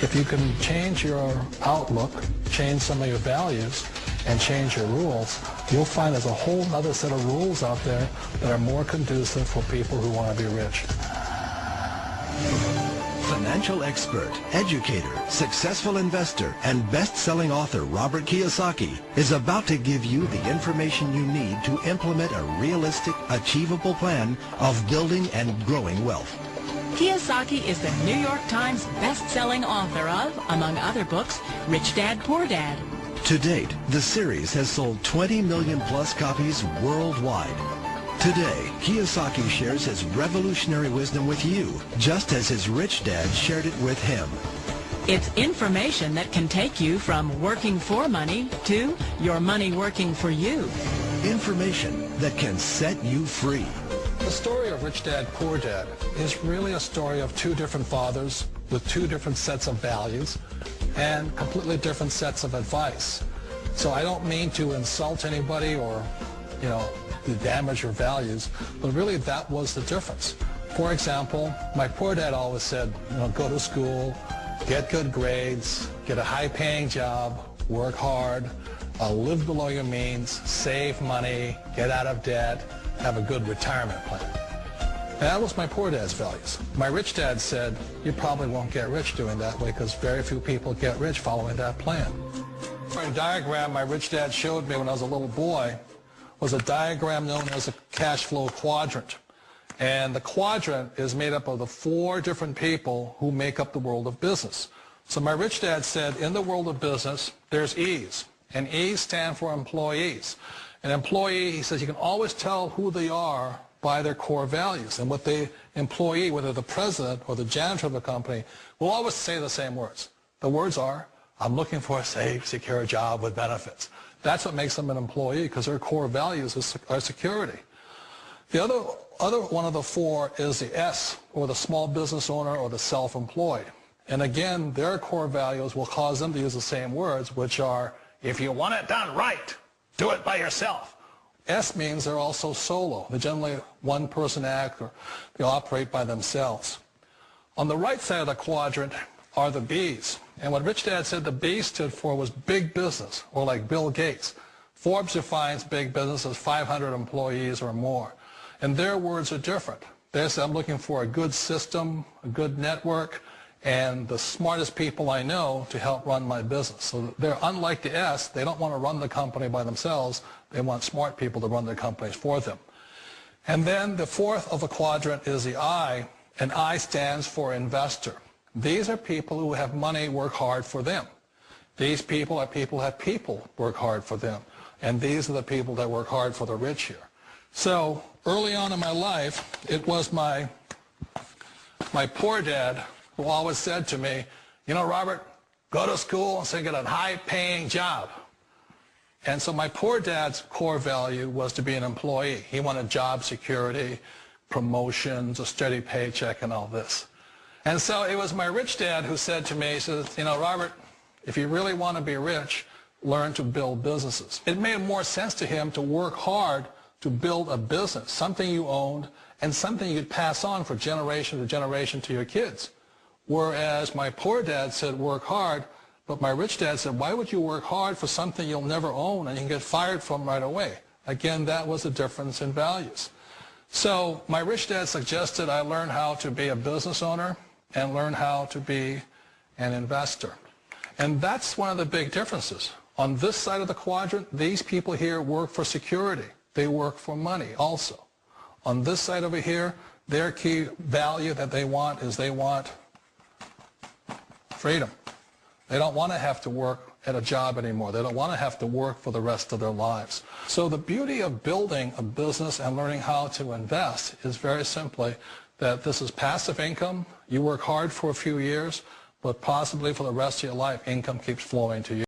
If you can change your outlook, change some of your values, and change your rules, you'll find there's a whole other set of rules out there that are more conducive for people who want to be rich. Financial expert, educator, successful investor, and best-selling author Robert Kiyosaki is about to give you the information you need to implement a realistic, achievable plan of building and growing wealth. Kiyosaki is the New York Times best-selling author of, among other books, Rich Dad, Poor Dad. To date, the series has sold 20 million plus copies worldwide. Today, Kiyosaki shares his revolutionary wisdom with you, just as his rich dad shared it with him. It's information that can take you from working for money to your money working for you. Information that can set you free. The story of Rich Dad, Poor Dad is really a story of two different fathers with two different sets of values and completely different sets of advice. So I don't mean to insult anybody or, to damage your values, but really that was the difference. For example, my poor dad always said, go to school, get good grades, get a high-paying job, work hard, live below your means, save money, get out of debt, have a good retirement plan. That was my poor dad's values. My rich dad said, you probably won't get rich doing that way because very few people get rich following that plan. A diagram my rich dad showed me when I was a little boy was a diagram known as a cash flow quadrant. And the quadrant is made up of the four different people who make up the world of business. So my rich dad said, in the world of business, there's E's. And E's stand for employees. An employee, he says, you can always tell who they are by their core values. And what the employee, whether the president or the janitor of the company, will always say the same words. The words are, I'm looking for a safe, secure job with benefits. That's what makes them an employee, because their core values are security. The other one of the four is the S, or the small business owner or the self-employed. And again, their core values will cause them to use the same words, which are, if you want it done right, do it by yourself. S means they're also solo. They're generally one-person act, or they operate by themselves. On the right side of the quadrant are the B's. And what Rich Dad said the B stood for was big business, or like Bill Gates. Forbes defines big business as 500 employees or more. And their words are different. They say, I'm looking for a good system, a good network, and the smartest people I know to help run my business. So they're unlike the S. They don't want to run the company by themselves. They want smart people to run their companies for them. And then the fourth of the quadrant is the I, and I stands for investor. These are people who have money work hard for them. These people are people who have people work hard for them. And these are the people that work hard for the rich here. So early on in my life, it was my poor dad who always said to me, Robert, go to school and get a high-paying job. And so my poor dad's core value was to be an employee. He wanted job security, promotions, a steady paycheck, and all this. And so it was my rich dad who said to me, he says, Robert, if you really want to be rich, learn to build businesses. It made more sense to him to work hard to build a business, something you owned and something you'd pass on for generation to generation to your kids. Whereas my poor dad said work hard, but my rich dad said, why would you work hard for something you'll never own and you can get fired from right away? Again, that was the difference in values. So my rich dad suggested I learn how to be a business owner and learn how to be an investor. And that's one of the big differences. On this side of the quadrant, these people here work for security. They work for money also. On this side over here, their key value that they want is they want freedom. They don't want to have to work at a job anymore. They don't want to have to work for the rest of their lives. So the beauty of building a business and learning how to invest is very simply that this is passive income. You work hard for a few years, but possibly for the rest of your life, income keeps flowing to you.